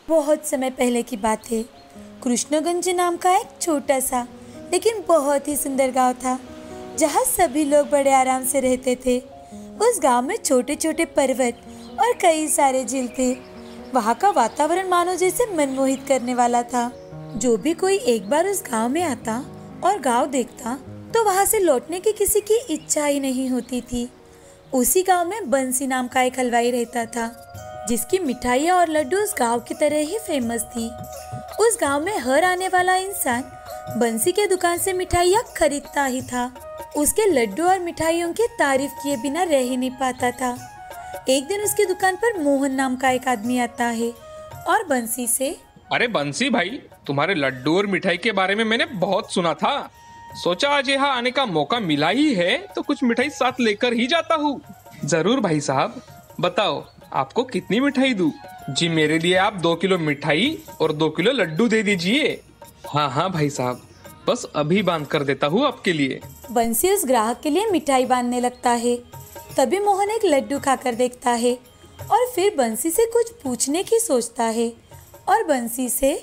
बहुत समय पहले की बात है। कृष्णगंज नाम का एक छोटा सा लेकिन बहुत ही सुंदर गांव था, जहां सभी लोग बड़े आराम से रहते थे। उस गांव में छोटे छोटे पर्वत और कई सारे झील थे। वहां का वातावरण मानो जैसे मनमोहित करने वाला था। जो भी कोई एक बार उस गांव में आता और गांव देखता तो वहां से लौटने की किसी की इच्छा ही नहीं होती थी। उसी गांव में बंसी नाम का एक हलवाई रहता था, जिसकी मिठाइयाँ और लड्डू उस गांव की तरह ही फेमस थी। उस गांव में हर आने वाला इंसान बंसी के दुकान से मिठाइयाँ खरीदता ही था। उसके लड्डू और मिठाइयों की तारीफ किए बिना रह ही नहीं पाता था। एक दिन उसकी दुकान पर मोहन नाम का एक आदमी आता है और बंसी से, अरे बंसी भाई, तुम्हारे लड्डू और मिठाई के बारे में मैंने बहुत सुना था। सोचा आज यहाँ आने का मौका मिला ही है तो कुछ मिठाई साथ लेकर ही जाता हूँ। जरूर भाई साहब, बताओ आपको कितनी मिठाई दूँ? जी मेरे लिए आप 2 किलो मिठाई और 2 किलो लड्डू दे दीजिए। हाँ हाँ भाई साहब, बस अभी बांध कर देता हूँ आपके लिए। बंसी उस ग्राहक के लिए मिठाई बांधने लगता है। तभी मोहन एक लड्डू खाकर देखता है और फिर बंसी से कुछ पूछने की सोचता है और बंसी से,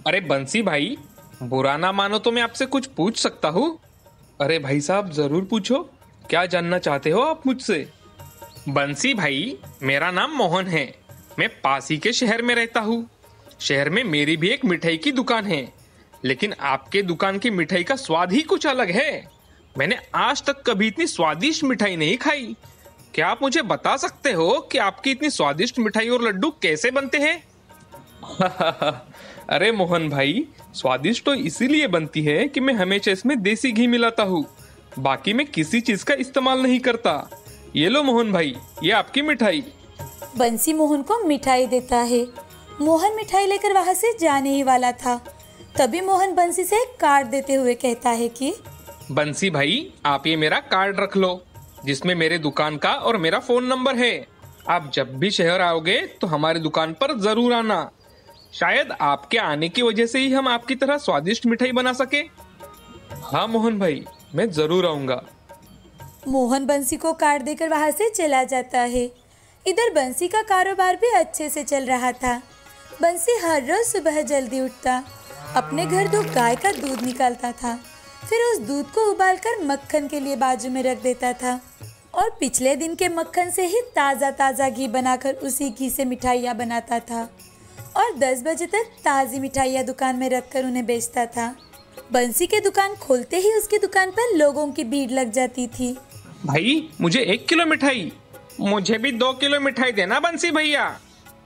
अरे बंसी भाई, बुरा ना मानो तो मैं आपसे कुछ पूछ सकता हूँ? अरे भाई साहब जरूर पूछो, क्या जानना चाहते हो आप मुझसे? बंसी भाई, मेरा नाम मोहन है। मैं पास ही के शहर में रहता हूँ। शहर में मेरी भी एक मिठाई की दुकान है, लेकिन आपके दुकान की मिठाई का स्वाद ही कुछ अलग है। मैंने आज तक कभी इतनी स्वादिष्ट मिठाई नहीं खाई। क्या आप मुझे बता सकते हो कि आपकी इतनी स्वादिष्ट मिठाई और लड्डू कैसे बनते हैं? अरे मोहन भाई, स्वादिष्ट तो इसीलिए बनती है कि मैं हमेशा इसमें देसी घी मिलाता हूँ। बाकी मैं किसी चीज का इस्तेमाल नहीं करता। ये लो मोहन भाई, ये आपकी मिठाई। बंसी मोहन को मिठाई देता है। मोहन मिठाई लेकर वहां से जाने ही वाला था। तभी मोहन बंसी से एक कार्ड देते हुए कहता है कि बंसी भाई, आप ये मेरा कार्ड रख लो, जिसमें मेरे दुकान का और मेरा फोन नंबर है। आप जब भी शहर आओगे तो हमारी दुकान पर जरूर आना। शायद आपके आने की वजह से ही हम आपकी तरह स्वादिष्ट मिठाई बना सके। हाँ मोहन भाई, मैं जरूर आऊंगा। मोहन बंसी को कार्ड देकर वहां से चला जाता है। इधर बंसी का कारोबार भी अच्छे से चल रहा था। बंसी हर रोज सुबह जल्दी उठता, अपने घर 2 गाय का दूध निकालता था। फिर उस दूध को उबालकर मक्खन के लिए बाजू में रख देता था और पिछले दिन के मक्खन से ही ताज़ा ताज़ा घी बनाकर उसी घी से मिठाइयाँ बनाता था और 10 बजे तक ताज़ी मिठाइयाँ दुकान में रखकर उन्हें बेचता था। बंसी के दुकान खोलते ही उसकी दुकान पर लोगों की भीड़ लग जाती थी। भाई मुझे 1 किलो मिठाई। मुझे भी 2 किलो मिठाई देना बंसी भैया।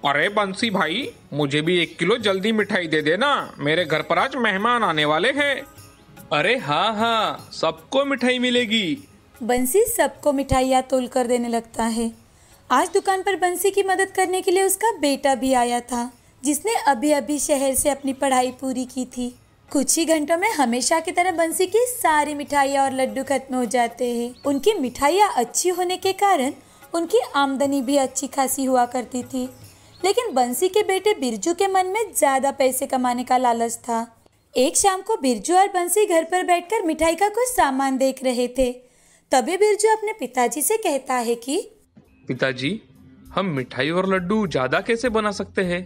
अरे बंसी भाई, मुझे भी 1 किलो जल्दी मिठाई दे देना, मेरे घर पर आज मेहमान आने वाले हैं। अरे हाँ हाँ, सबको मिठाई मिलेगी। बंसी सबको मिठाइयाँ तोल कर देने लगता है। आज दुकान पर बंसी की मदद करने के लिए उसका बेटा भी आया था, जिसने अभी अभी शहर से अपनी पढ़ाई पूरी की थी। कुछ ही घंटों में हमेशा की तरह बंसी की सारी मिठाइयाँ और लड्डू खत्म हो जाते हैं। उनकी मिठाइयाँ अच्छी होने के कारण उनकी आमदनी भी अच्छी खासी हुआ करती थी। लेकिन बंसी के बेटे बिरजू के मन में ज्यादा पैसे कमाने का लालच था। एक शाम को बिरजू और बंसी घर पर बैठकर मिठाई का कुछ सामान देख रहे थे। तभी बिरजू अपने पिताजी से कहता है कि पिताजी, हम मिठाई और लड्डू ज्यादा कैसे बना सकते हैं?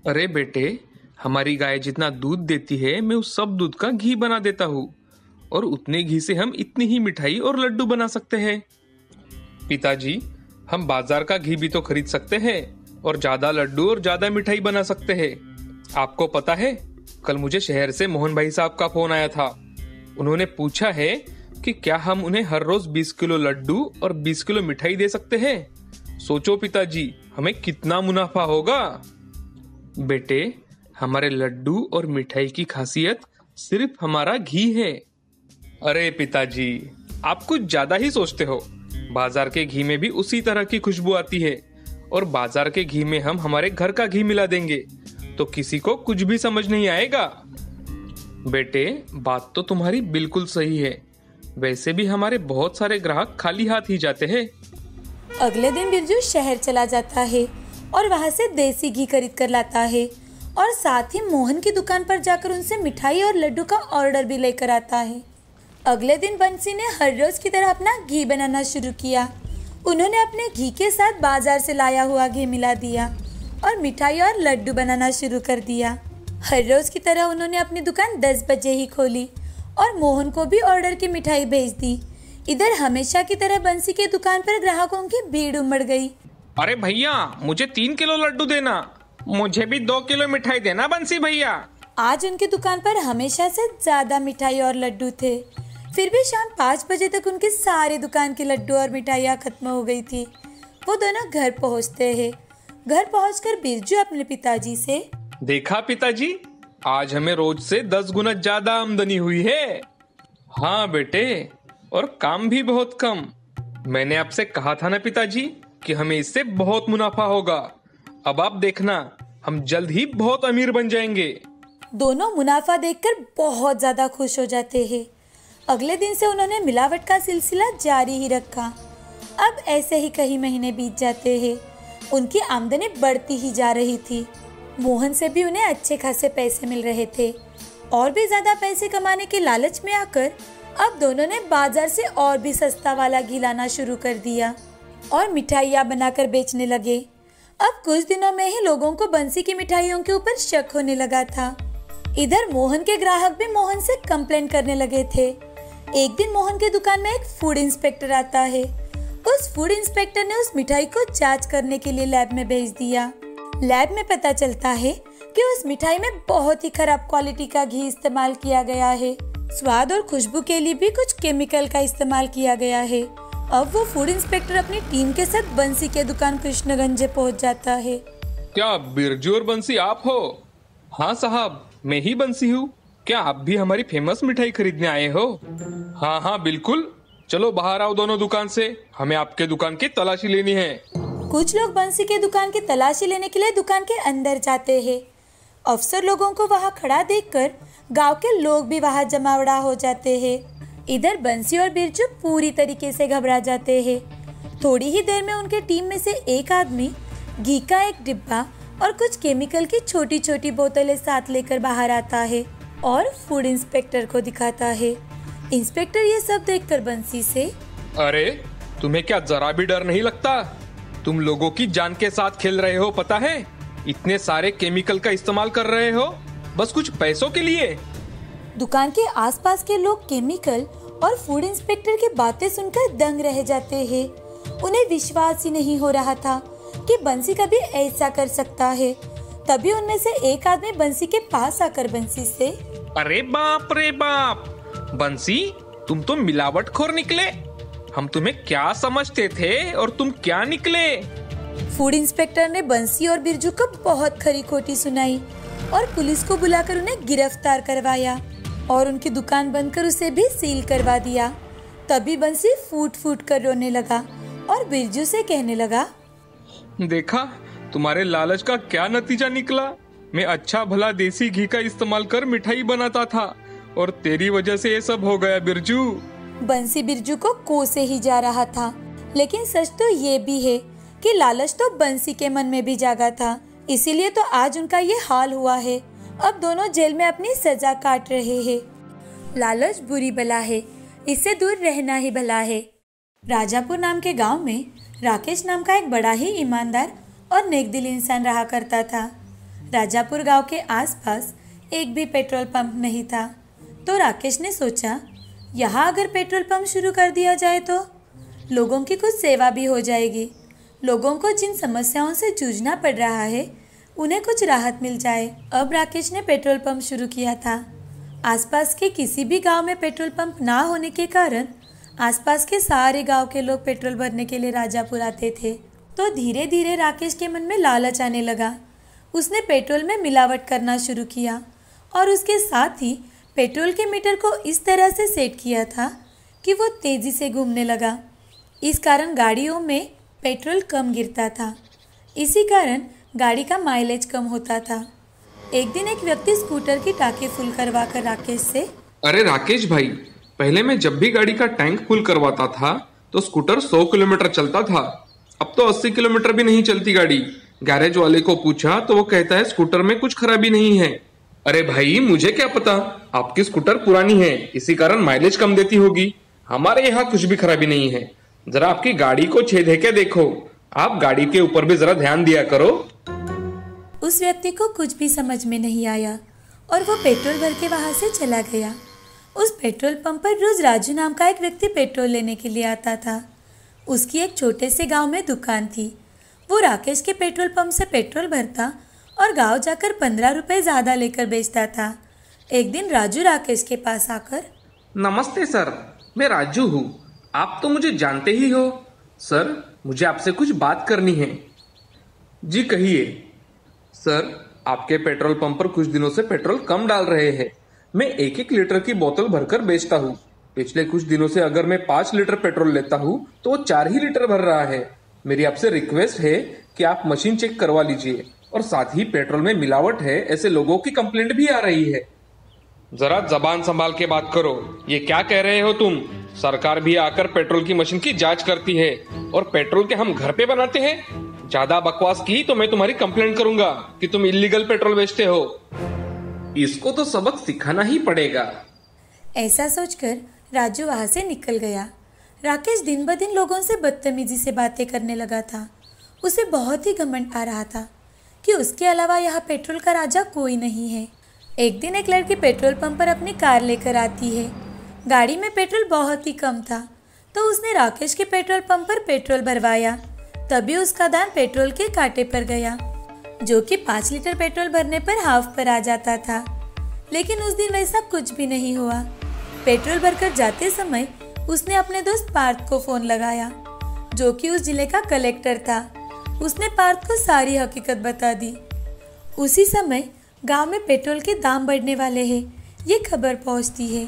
अरे बेटे, हमारी गाय जितना दूध देती है मैं उस सब दूध का घी बना देता हूँ और उतने घी से हम इतनी ही मिठाई और लड्डू बना सकते हैं। पिताजी, हम बाजार का घी भी तो खरीद सकते हैं और ज्यादा लड्डू और ज्यादा मिठाई बना सकते हैं। आपको पता है, कल मुझे शहर से मोहन भाई साहब का फोन आया था। उन्होंने पूछा है कि क्या हम उन्हें हर रोज 20 किलो लड्डू और 20 किलो मिठाई दे सकते हैं। सोचो पिताजी, हमें कितना मुनाफा होगा। बेटे, हमारे लड्डू और मिठाई की खासियत सिर्फ हमारा घी है। अरे पिताजी, आप कुछ ज्यादा ही सोचते हो। बाजार के घी में भी उसी तरह की खुशबू आती है और बाजार के घी में हम हमारे घर का घी मिला देंगे तो किसी को कुछ भी समझ नहीं आएगा। बेटे, बात तो तुम्हारी बिल्कुल सही है। वैसे भी हमारे बहुत सारे ग्राहक खाली हाथ ही जाते हैं। अगले दिन बिरजू शहर चला जाता है और वहां से देसी घी खरीद कर लाता है और साथ ही मोहन की दुकान पर जाकर उनसे मिठाई और लड्डू का ऑर्डर भी लेकर आता है। अगले दिन बंसी ने हर रोज की तरह अपना घी बनाना शुरू किया। उन्होंने अपने घी के साथ बाजार से लाया हुआ घी मिला दिया और मिठाई और लड्डू बनाना शुरू कर दिया। हर रोज की तरह उन्होंने अपनी दुकान 10 बजे ही खोली और मोहन को भी ऑर्डर की मिठाई भेज दी। इधर हमेशा की तरह बंसी के दुकान पर ग्राहकों की भीड़ उमड़ गई। अरे भैया, मुझे 3 किलो लड्डू देना। मुझे भी 2 किलो मिठाई देना बंसी भैया। आज उनकी दुकान पर हमेशा से ज्यादा मिठाई और लड्डू थे। फिर भी शाम 5 बजे तक उनकी सारी दुकान की लड्डू और मिठाइयाँ खत्म हो गई थी। वो दोनों घर पहुँचते हैं। घर पहुँचकर बिरजू अपने पिताजी से, देखा पिताजी, आज हमें रोज से 10 गुना ज्यादा आमदनी हुई है। हाँ बेटे, और काम भी बहुत कम। मैंने आपसे कहा था ना पिताजी कि हमें इससे बहुत मुनाफा होगा। अब आप देखना, हम जल्द ही बहुत अमीर बन जाएंगे। दोनों मुनाफा देखकर बहुत ज्यादा खुश हो जाते हैं। अगले दिन से उन्होंने मिलावट का सिलसिला जारी ही रखा। अब ऐसे ही कई महीने बीत जाते हैं। उनकी आमदनी बढ़ती ही जा रही थी। मोहन से भी उन्हें अच्छे खासे पैसे मिल रहे थे और भी ज्यादा पैसे कमाने के लालच में आकर अब दोनों ने बाजार से और भी सस्ता वाला घी लाना शुरू कर दिया और मिठाइयाँ बनाकर बेचने लगे। अब कुछ दिनों में ही लोगों को बंसी की मिठाइयों के ऊपर शक होने लगा था। इधर मोहन के ग्राहक भी मोहन से कंप्लेंट करने लगे थे। एक दिन मोहन के दुकान में एक फूड इंस्पेक्टर आता है। उस फूड इंस्पेक्टर ने उस मिठाई को जांच करने के लिए लैब में भेज दिया। लैब में पता चलता है कि उस मिठाई में बहुत ही खराब क्वालिटी का घी इस्तेमाल किया गया है। स्वाद और खुशबू के लिए भी कुछ केमिकल का इस्तेमाल किया गया है। अब वो फूड इंस्पेक्टर अपनी टीम के साथ बंसी के दुकान कृष्णगंज पहुंच जाता है। क्या बिरजू और बंसी आप हो? हाँ साहब, मैं ही बंसी हूँ। क्या आप भी हमारी फेमस मिठाई खरीदने आए हो? हाँ हाँ बिल्कुल, चलो बाहर आओ दोनों दुकान से, हमें आपके दुकान की तलाशी लेनी है। कुछ लोग बंसी के दुकान की तलाशी लेने के लिए दुकान के अंदर जाते हैं। अफसर लोगों को वहाँ खड़ा देखकर गांव के लोग भी वहाँ जमावड़ा हो जाते हैं। इधर बंसी और बिरजू पूरी तरीके से घबरा जाते हैं। थोड़ी ही देर में उनके टीम में से एक आदमी घी का एक डिब्बा और कुछ केमिकल की छोटी छोटी बोतलें साथ लेकर बाहर आता है और फूड इंस्पेक्टर को दिखाता है। इंस्पेक्टर ये सब देखकर बंसी से, अरे तुम्हें क्या जरा भी डर नहीं लगता? तुम लोगों की जान के साथ खेल रहे हो, पता है? इतने सारे केमिकल का इस्तेमाल कर रहे हो बस कुछ पैसों के लिए। दुकान के आसपास के लोग केमिकल और फूड इंस्पेक्टर की बातें सुनकर दंग रह जाते हैं। उन्हें विश्वास ही नहीं हो रहा था कि बंसी कभी ऐसा कर सकता है। तभी उनमें से एक आदमी बंसी के पास आकर बंसी से, अरे बाप रे बाप, बंसी तुम तो मिलावटखोर निकले। हम तुम्हें क्या समझते थे और तुम क्या निकले। फूड इंस्पेक्टर ने बंसी और बिरजू को बहुत खरी खोटी सुनाई और पुलिस को बुलाकर उन्हें गिरफ्तार करवाया और उनकी दुकान बंद कर उसे भी सील करवा दिया। तभी बंसी फूट फूट कर रोने लगा और बिरजू से कहने लगा, देखा तुम्हारे लालच का क्या नतीजा निकला। मैं अच्छा भला देसी घी का इस्तेमाल कर मिठाई बनाता था और तेरी वजह से ये सब हो गया बिरजू। बंसी बिरजू को कोसे ही जा रहा था, लेकिन सच तो ये भी है कि लालच तो बंसी के मन में भी जागा था। इसीलिए तो आज उनका ये हाल हुआ है। अब दोनों जेल में अपनी सजा काट रहे हैं। लालच बुरी बला है, इससे दूर रहना ही भला है। राजापुर नाम के गांव में राकेश नाम का एक बड़ा ही ईमानदार और नेकदिल इंसान रहा करता था। राजापुर गांव के आसपास एक भी पेट्रोल पंप नहीं था, तो राकेश ने सोचा यहाँ अगर पेट्रोल पंप शुरू कर दिया जाए तो लोगों की कुछ सेवा भी हो जाएगी। लोगों को जिन समस्याओं से जूझना पड़ रहा है उन्हें कुछ राहत मिल जाए। अब राकेश ने पेट्रोल पंप शुरू किया था। आसपास के किसी भी गांव में पेट्रोल पंप ना होने के कारण आसपास के सारे गांव के लोग पेट्रोल भरने के लिए राजापुर आते थे। तो धीरे धीरे राकेश के मन में लालच आने लगा। उसने पेट्रोल में मिलावट करना शुरू किया और उसके साथ ही पेट्रोल के मीटर को इस तरह से सेट किया था कि वो तेजी से घूमने लगा। इस कारण गाड़ियों में पेट्रोल कम गिरता था। इसी कारण गाड़ी का माइलेज कम होता था। एक दिन एक व्यक्ति स्कूटर की टाँकी फुल करवा कर राकेश से, अरे राकेश भाई, पहले मैं जब भी गाड़ी का टैंक फुल करवाता था तो स्कूटर 100 किलोमीटर चलता था। अब तो 80 किलोमीटर भी नहीं चलती गाड़ी। गैरेज वाले को पूछा तो वो कहता है स्कूटर में कुछ खराबी नहीं है। अरे भाई मुझे क्या पता, आपकी स्कूटर पुरानी है इसी कारण माइलेज कम देती होगी। हमारे यहाँ कुछ भी खराबी नहीं है। जरा आपकी गाड़ी को छेद है क्या देखो। आप गाड़ी के ऊपर भी जरा ध्यान दिया करो। उस व्यक्ति को कुछ भी समझ में नहीं आया और वो पेट्रोल भर के वहाँ से चला गया। उस पेट्रोल पंप पर रोज राजू नाम का एक व्यक्ति पेट्रोल लेने के लिए आता था। उसकी एक छोटे से गांव में दुकान थी। वो राकेश के पेट्रोल पंप से पेट्रोल भरता और गांव जाकर 15 रुपए ज़्यादा लेकर बेचता था। एक दिन राजू राकेश के पास आकर, नमस्ते सर, मैं राजू हूँ। आप तो मुझे जानते ही हो। सर, मुझे आपसे कुछ बात करनी है। जी कहिए। सर, आपके पेट्रोल पंप पर कुछ दिनों से पेट्रोल कम डाल रहे हैं। मैं 1-1 लीटर की बोतल भरकर बेचता हूँ। पिछले कुछ दिनों से अगर मैं 5 लीटर पेट्रोल लेता हूँ तो वो 4 ही लीटर भर रहा है। मेरी आपसे रिक्वेस्ट है कि आप मशीन चेक करवा लीजिए। और साथ ही पेट्रोल में मिलावट है ऐसे लोगों की कंप्लेंट भी आ रही है। जरा जबान संभाल के बात करो। ये क्या कह रहे हो तुम? सरकार भी आकर पेट्रोल की मशीन की जांच करती है और पेट्रोल के हम घर पे बनाते हैं। ज्यादा बकवास की तो मैं तुम्हारी कंप्लेंट करूंगा कि तुम इलीगल पेट्रोल बेचते हो। इसको तो सबक सिखाना ही पड़ेगा। ऐसा सोचकर राजू वहाँ से निकल गया। राकेश दिन ब दिन लोगों से बदतमीजी से बातें करने लगा था। उसे बहुत ही घमंड आ रहा था कि उसके अलावा यहाँ पेट्रोल का राजा कोई नहीं है। एक दिन एक लड़की पेट्रोल पंप पर अपनी कार लेकर आती है। गाड़ी में पेट्रोल बहुत ही कम था तो उसने राकेश के पेट्रोल पंप पर पेट्रोल भरवाया। तभी उसका ध्यान पेट्रोल के कांटे पर गया, जो कि 5 लीटर पेट्रोल भरने पर हाफ पर आ जाता था। लेकिन उस दिन वैसा कुछ भी नहीं हुआ। पेट्रोल भरकर जाते समय उसने अपने दोस्त पार्थ को फोन लगाया, जो कि उस जिले का कलेक्टर था। उसने पार्थ को सारी हकीकत बता दी। उसी समय गांव में पेट्रोल के दाम बढ़ने वाले हैं, ये खबर पहुंचती है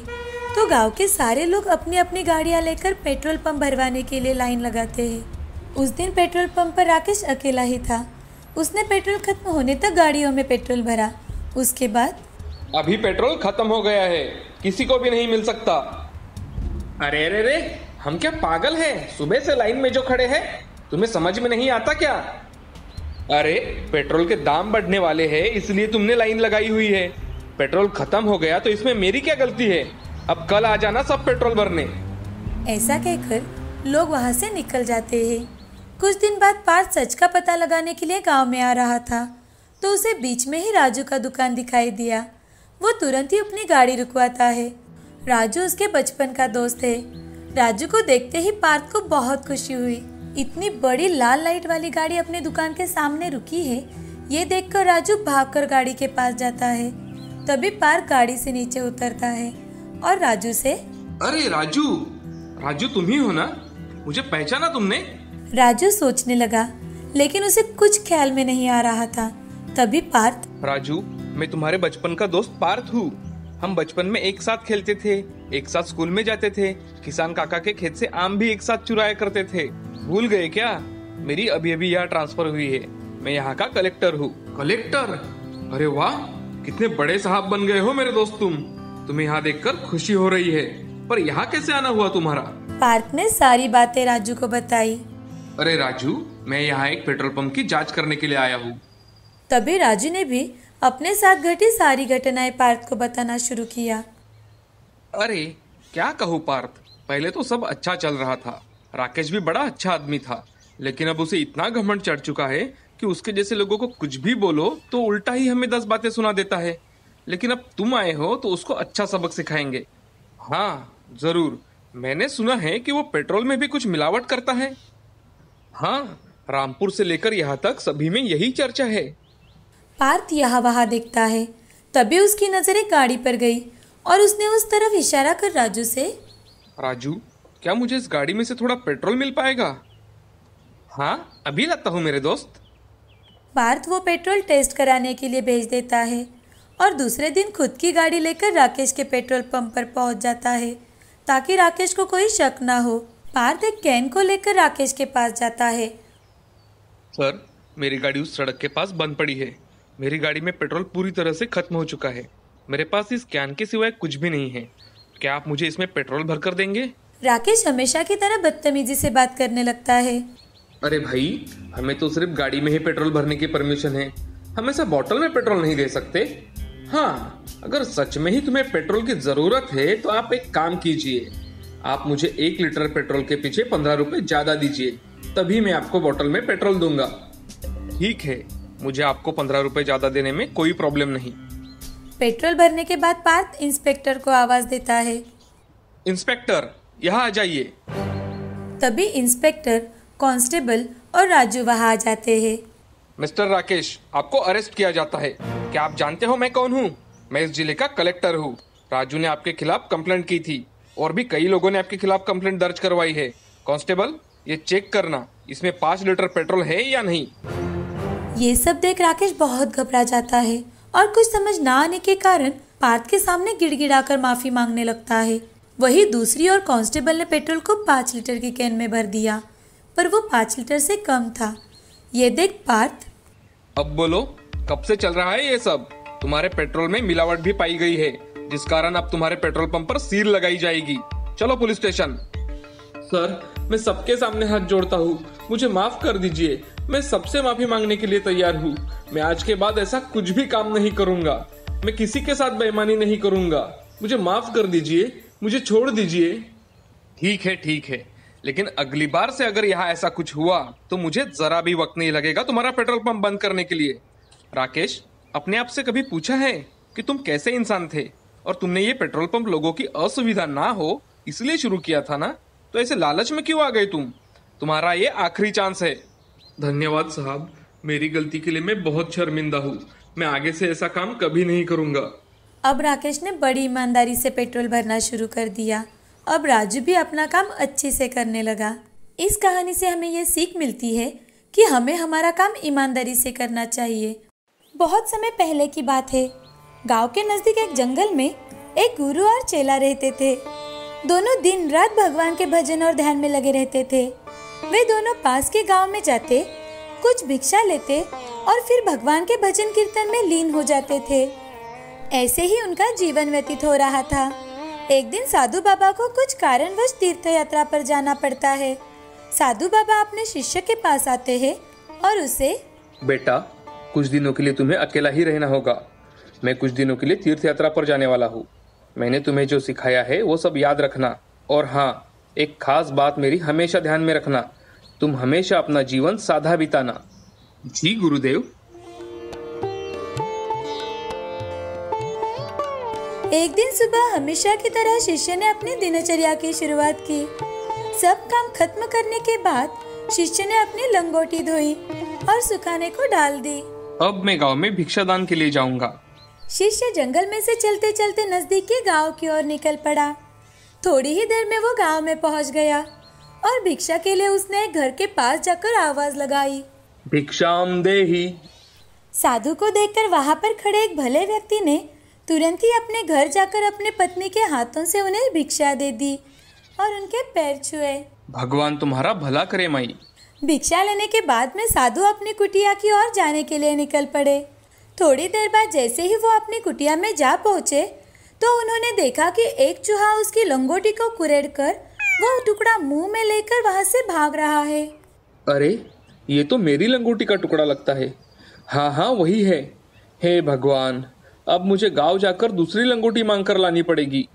तो गांव के सारे लोग अपनी अपनी गाड़ियां लेकर पेट्रोल पंप भरवाने के लिए लाइन लगाते हैं। उस दिन पेट्रोल पंप पर राकेश अकेला ही था। उसने पेट्रोल खत्म होने तक गाड़ियों में पेट्रोल भरा। उसके बाद, अभी पेट्रोल खत्म हो गया है, किसी को भी नहीं मिल सकता। अरे अरे अरे, हम क्या पागल हैं? सुबह से लाइन में जो खड़े हैं, तुम्हें समझ में नहीं आता क्या? अरे पेट्रोल के दाम बढ़ने वाले हैं इसलिए तुमने लाइन लगाई हुई है। पेट्रोल खत्म हो गया तो इसमें मेरी क्या गलती है? अब कल आ जाना सब पेट्रोल भरने। ऐसा कहकर लोग वहां से निकल जाते हैं। कुछ दिन बाद पार्थ सच का पता लगाने के लिए गांव में आ रहा था तो उसे बीच में ही राजू का दुकान दिखाई दिया। वो तुरंत ही अपनी गाड़ी रुकवाता है। राजू उसके बचपन का दोस्त है। राजू को देखते ही पार्थ को बहुत खुशी हुई। इतनी बड़ी लाल लाइट वाली गाड़ी अपने दुकान के सामने रुकी है, ये देखकर राजू भागकर गाड़ी के पास जाता है। तभी पार्थ गाड़ी से नीचे उतरता है और राजू से, अरे राजू, राजू तुम ही हो ना? मुझे पहचाना तुमने? राजू सोचने लगा लेकिन उसे कुछ ख्याल में नहीं आ रहा था। तभी पार्थ, राजू, मैं तुम्हारे बचपन का दोस्त पार्थ हूँ। हम बचपन में एक साथ खेलते थे, एक साथ स्कूल में जाते थे, किसान काका के खेत से आम भी एक साथ चुराया करते थे। भूल गए क्या? मेरी अभी अभी यहाँ ट्रांसफर हुई है। मैं यहाँ का कलेक्टर हूँ। कलेक्टर? अरे वाह, कितने बड़े साहब बन गए हो मेरे दोस्त तुम। तुम्हें यहाँ देखकर खुशी हो रही है, पर यहाँ कैसे आना हुआ तुम्हारा? पार्थ ने सारी बातें राजू को बताई। अरे राजू, मैं यहाँ एक पेट्रोल पंप की जांच करने के लिए आया हूँ। तभी राजू ने भी अपने साथ घटी सारी घटनाएं पार्थ को बताना शुरू किया। अरे क्या कहूँ पार्थ, पहले तो सब अच्छा चल रहा था। राकेश भी बड़ा अच्छा आदमी था, लेकिन अब उसे इतना घमंड चढ़ चुका है कि उसके जैसे लोगों को कुछ भी बोलो तो उल्टा ही हमें 10 बातें सुना देता है। लेकिन अब तुम आए हो तो उसको अच्छा सबक सिखाएंगे। हाँ जरूर, मैंने सुना है कि वो पेट्रोल में भी कुछ मिलावट करता है। हाँ, रामपुर से लेकर यहाँ तक सभी में यही चर्चा है। पार्थ यहाँ वहाँ देखता है। तभी उसकी नजर एक गाड़ी पर गई और उसने उस तरफ इशारा कर राजू से, राजू, क्या मुझे इस गाड़ी में से थोड़ा पेट्रोल मिल पाएगा? हाँ, अभी लाता हूँ मेरे दोस्त। पार्थ वो पेट्रोल टेस्ट कराने के लिए भेज देता है और दूसरे दिन खुद की गाड़ी लेकर राकेश के पेट्रोल पंप पर पहुंच जाता है ताकि राकेश को कोई शक ना हो। पार्थ एक कैन को लेकर राकेश के पास जाता है। सर, मेरी गाड़ी उस सड़क के पास बंद पड़ी है। मेरी गाड़ी में पेट्रोल पूरी तरह से खत्म हो चुका है। मेरे पास इस कैन के सिवाय कुछ भी नहीं है। क्या आप मुझे इसमें पेट्रोल भर कर देंगे? राकेश हमेशा की तरह बदतमीजी से बात करने लगता है। अरे भाई, हमें तो सिर्फ गाड़ी में ही पेट्रोल भरने की परमिशन है। हम ऐसा बोतल में पेट्रोल नहीं दे सकते। हाँ, अगर सच में ही तुम्हें पेट्रोल की जरूरत है तो आप एक काम कीजिए, आप मुझे 1 लीटर पेट्रोल के पीछे 15 रुपए ज्यादा दीजिए, तभी मैं आपको बोतल में पेट्रोल दूंगा। ठीक है, मुझे आपको 15 रुपए ज्यादा देने में कोई प्रॉब्लम नहीं। पेट्रोल भरने के बाद पार्थ इंस्पेक्टर को आवाज देता है। इंस्पेक्टर, यहाँ आ जाइए। तभी इंस्पेक्टर, कांस्टेबल और राजू वहां आ जाते हैं। मिस्टर राकेश, आपको अरेस्ट किया जाता है। क्या आप जानते हो मैं कौन हूँ? मैं इस जिले का कलेक्टर हूँ। राजू ने आपके खिलाफ कंप्लेंट की थी और भी कई लोगों ने आपके खिलाफ कंप्लेंट दर्ज करवाई है। कांस्टेबल, ये चेक करना इसमें 5 लीटर पेट्रोल है या नहीं। ये सब देख राकेश बहुत घबरा जाता है और कुछ समझ ना आने के कारण पार्थ के सामने गिड़गिड़ाकर माफी मांगने लगता है। वही दूसरी ओर कांस्टेबल ने पेट्रोल को 5 लीटर की कैन में भर दिया, पर वो 5 लीटर से कम था। ये देख पार्थ, अब बोलो, कब से चल रहा है ये सब? तुम्हारे पेट्रोल में मिलावट भी पाई गई है, जिस कारण अब तुम्हारे पेट्रोल पंप पर सील लगाई जाएगी। चलो पुलिस स्टेशन। सर, मैं सबके सामने हाथ जोड़ता हूँ, मुझे माफ कर दीजिए। मैं सबसे माफी मांगने के लिए तैयार हूँ। मैं आज के बाद ऐसा कुछ भी काम नहीं करूंगा। मैं किसी के साथ बेईमानी नहीं करूंगा। मुझे माफ कर दीजिए, मुझे छोड़ दीजिए। ठीक है, लेकिन अगली बार से अगर यहाँ ऐसा कुछ हुआ तो मुझे जरा भी वक्त नहीं लगेगा तुम्हारा पेट्रोल पंप बंद करने के लिए। राकेश, अपने आप से कभी पूछा है कि तुम कैसे इंसान थे और तुमने ये पेट्रोल पंप लोगों की असुविधा ना हो इसलिए शुरू किया था ना? तो ऐसे लालच में क्यों आ गए तुम? तुम्हारा ये आखिरी चांस है। धन्यवाद साहब, मेरी गलती के लिए मैं बहुत शर्मिंदा हूँ। मैं आगे से ऐसा काम कभी नहीं करूँगा। अब राकेश ने बड़ी ईमानदारी से पेट्रोल भरना शुरू कर दिया। अब राजू भी अपना काम अच्छे से करने लगा। इस कहानी से हमें ये सीख मिलती है कि हमें हमारा काम ईमानदारी से करना चाहिए। बहुत समय पहले की बात है। गांव के नजदीक एक जंगल में एक गुरु और चेला रहते थे। दोनों दिन रात भगवान के भजन और ध्यान में लगे रहते थे। वे दोनों पास के गांव में जाते, कुछ भिक्षा लेते और फिर भगवान के भजन कीर्तन में लीन हो जाते थे। ऐसे ही उनका जीवन व्यतीत हो रहा था। एक दिन साधु बाबा को कुछ कारणवश तीर्थ यात्रा पर जाना पड़ता है। साधु बाबा अपने शिष्य के पास आते हैं और उसे, बेटा, कुछ दिनों के लिए तुम्हें अकेला ही रहना होगा। मैं कुछ दिनों के लिए तीर्थ यात्रा पर जाने वाला हूँ। मैंने तुम्हें जो सिखाया है वो सब याद रखना। और हाँ, एक खास बात मेरी हमेशा ध्यान में रखना, तुम हमेशा अपना जीवन सादा बिताना। जी गुरुदेव। एक दिन सुबह हमेशा की तरह शिष्य ने अपनी दिनचर्या की शुरुआत की। सब काम खत्म करने के बाद शिष्य ने अपनी लंगोटी धोई और सुखाने को डाल दी। अब मैं गांव में भिक्षादान के लिए जाऊंगा। शिष्य जंगल में से चलते चलते नजदीकी गांव की ओर निकल पड़ा। थोड़ी ही देर में वो गांव में पहुंच गया और भिक्षा के लिए उसने एक घर के पास जाकर आवाज लगाई, भिक्षाम देहि। साधु को देखकर वहां पर खड़े एक भले व्यक्ति ने तुरंत ही अपने घर जाकर अपने पत्नी के हाथों से उन्हें भिक्षा दे दी और उनके पैर छुए। भगवान तुम्हारा भला करे माई। भिक्षा लेने के बाद में साधु अपनी कुटिया की ओर जाने के लिए निकल पड़े। थोड़ी देर बाद जैसे ही वो अपनी कुटिया में जा पहुंचे तो उन्होंने देखा कि एक चूहा उसकी लंगोटी को कुरेदकर वो टुकड़ा मुंह में लेकर वहां से भाग रहा है। अरे, ये तो मेरी लंगोटी का टुकड़ा लगता है। हाँ, वही है। हे भगवान, अब मुझे गांव जाकर दूसरी लंगोटी मांग कर लानी पड़ेगी।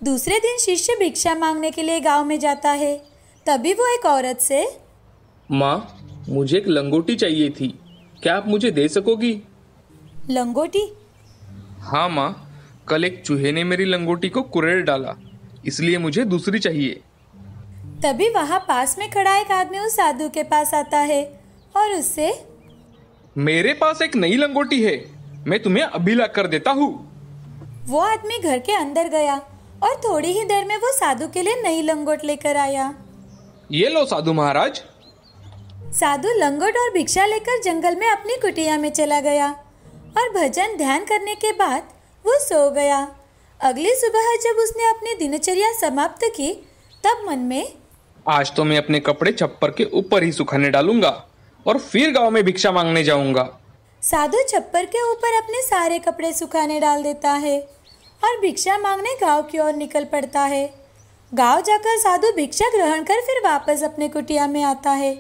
दूसरे दिन शिष्य भिक्षा मांगने के लिए गांव में जाता है। तभी वो एक औरत से, माँ, मुझे एक लंगोटी चाहिए थी, क्या आप मुझे दे सकोगी? लंगोटी? हाँ माँ, कल एक चूहे ने मेरी लंगोटी को कुरेद डाला, इसलिए मुझे दूसरी चाहिए। तभी वहाँ पास में खड़ा एक आदमी उस साधु के पास आता है और उससे, मेरे पास एक नई लंगोटी है, मैं तुम्हें अभी ला कर देता हूँ। वो आदमी घर के अंदर गया और थोड़ी ही देर में वो साधु के लिए नई लंगोट लेकर आया। ये लो साधु महाराज। साधु लंगोट और भिक्षा लेकर जंगल में अपनी कुटिया में चला गया और भजन ध्यान करने के बाद वो सो गया। अगली सुबह जब उसने अपनी दिनचर्या समाप्त की तब मन में, आज तो मैं अपने कपड़े छप्पर के ऊपर ही सुखाने डालूंगा और फिर गांव में भिक्षा मांगने जाऊंगा। साधु छप्पर के ऊपर अपने सारे कपड़े सुखाने डाल देता है और भिक्षा मांगने गांव की ओर निकल पड़ता है। गांव जाकर साधु भिक्षा ग्रहण कर फिर वापस अपने कुटिया में आता है।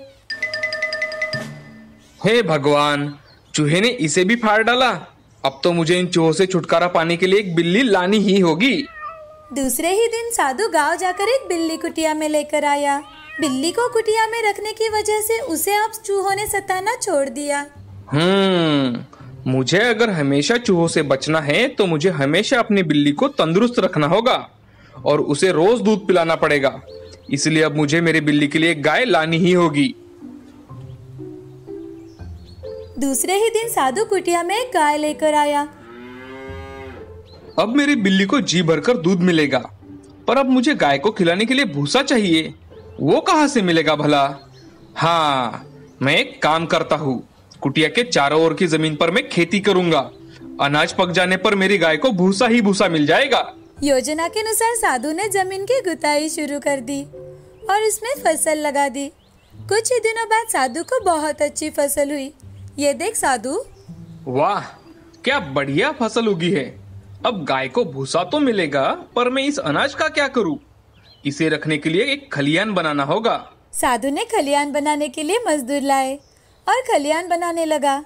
हे भगवान, चूहे ने इसे भी फाड़ डाला। अब तो मुझे इन चूहों से छुटकारा पाने के लिए एक बिल्ली लानी ही होगी। दूसरे ही दिन साधु गांव जाकर एक बिल्ली कुटिया में लेकर आया। बिल्ली को कुटिया में रखने की वजह से उसे अब चूहों ने सताना छोड़ दिया। मुझे अगर हमेशा चूहों से बचना है तो मुझे हमेशा अपनी बिल्ली को तंदुरुस्त रखना होगा और उसे रोज दूध पिलाना पड़ेगा। इसलिए अब मुझे मेरी बिल्ली के लिए एक गाय लानी ही होगी। दूसरे ही दिन साधु कुटिया में एक गाय लेकर आया। अब मेरी बिल्ली को जी भरकर दूध मिलेगा, पर अब मुझे गाय को खिलाने के लिए भूसा चाहिए। वो कहाँ से मिलेगा भला? हाँ, मैं एक काम करता हूँ। कुटिया के चारों ओर की जमीन पर मैं खेती करूंगा। अनाज पक जाने पर मेरी गाय को भूसा ही भूसा मिल जाएगा। योजना के अनुसार साधु ने जमीन की गुताई शुरू कर दी और उसमें फसल लगा दी। कुछ ही दिनों बाद साधु को बहुत अच्छी फसल हुई। ये देख साधु। वाह, क्या बढ़िया फसल उगी है। अब गाय को भूसा तो मिलेगा, पर मैं इस अनाज का क्या करूं? इसे रखने के लिए एक खलियान बनाना होगा। साधु ने खलियान बनाने के लिए मजदूर लाए और खलियान बनाने लगा।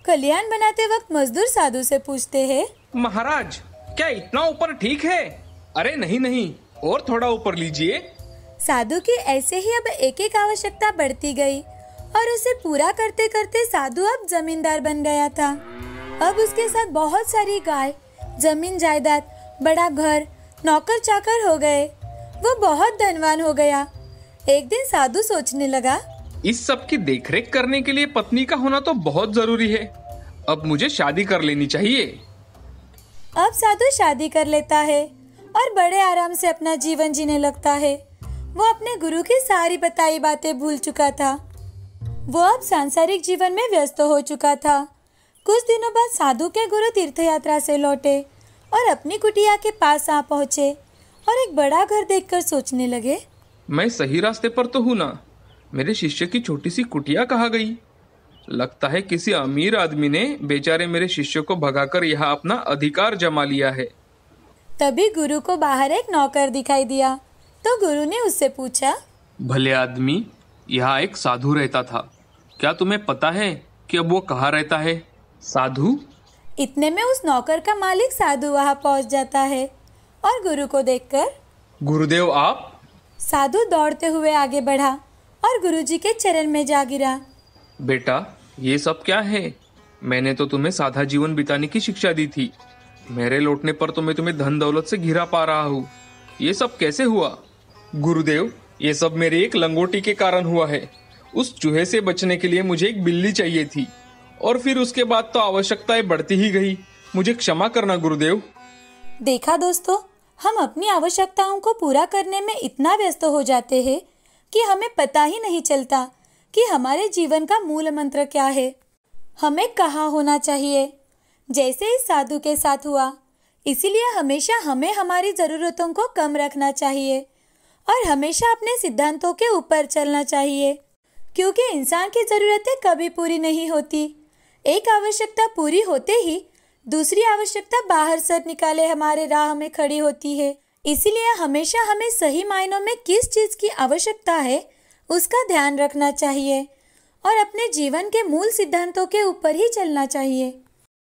खलियान बनाते वक्त मजदूर साधु से पूछते हैं, महाराज, क्या इतना ऊपर ठीक है? अरे नहीं नहीं, और थोड़ा ऊपर लीजिए। साधु की ऐसे ही अब एक एक आवश्यकता बढ़ती गई और उसे पूरा करते करते साधु अब जमींदार बन गया था। अब उसके साथ बहुत सारी गाय, जमीन जायदाद, बड़ा घर, नौकर चाकर हो गए। वो बहुत धनवान हो गया। एक दिन साधु सोचने लगा, इस सब की देखरेख करने के लिए पत्नी का होना तो बहुत जरूरी है। अब मुझे शादी कर लेनी चाहिए। अब साधु शादी कर लेता है और बड़े आराम से अपना जीवन जीने लगता है। वो अपने गुरु की सारी बताई बातें भूल चुका था। वो अब सांसारिक जीवन में व्यस्त हो चुका था। कुछ दिनों बाद साधु के गुरु तीर्थ यात्रा से लौटे और अपनी कुटिया के पास आ पहुंचे और एक बड़ा घर देखकर सोचने लगे, मैं सही रास्ते पर तो हूँ ना? मेरे शिष्य की छोटी सी कुटिया कहाँ गई? लगता है किसी अमीर आदमी ने बेचारे मेरे शिष्य को भगाकर यहाँ अपना अधिकार जमा लिया है। तभी गुरु को बाहर एक नौकर दिखाई दिया तो गुरु ने उससे पूछा, भले आदमी, यहाँ एक साधु रहता था। क्या तुम्हें पता है कि अब वो कहाँ रहता है? साधु? इतने में उस नौकर का मालिक साधु वहाँ पहुँच जाता है और गुरु को देखकर, गुरुदेव आप? साधु दौड़ते हुए आगे बढ़ा और गुरुजी के चरण में जा गिरा। बेटा, ये सब क्या है? मैंने तो तुम्हें सादा जीवन बिताने की शिक्षा दी थी। मेरे लौटने पर तो मैं तुम्हें धन दौलत से घिरा पा रहा हूँ। ये सब कैसे हुआ? गुरुदेव, ये सब मेरी एक लंगोटी के कारण हुआ है। उस चूहे से बचने के लिए मुझे एक बिल्ली चाहिए थी और फिर उसके बाद तो आवश्यकताएं बढ़ती ही गई। मुझे क्षमा करना गुरुदेव। देखा दोस्तों, हम अपनी आवश्यकताओं को पूरा करने में इतना व्यस्त हो जाते हैं कि हमें पता ही नहीं चलता कि हमारे जीवन का मूल मंत्र क्या है, हमें कहाँ होना चाहिए। जैसे इस साधु के साथ हुआ, इसीलिए हमेशा हमें हमारी ज़रूरतों को कम रखना चाहिए और हमेशा अपने सिद्धांतों के ऊपर चलना चाहिए, क्योंकि इंसान की ज़रूरतें कभी पूरी नहीं होती। एक आवश्यकता पूरी होते ही दूसरी आवश्यकता बाहर सर निकाले हमारे राह में खड़ी होती है। इसीलिए हमेशा हमें सही मायनों में किस चीज़ की आवश्यकता है उसका ध्यान रखना चाहिए और अपने जीवन के मूल सिद्धांतों के ऊपर ही चलना चाहिए।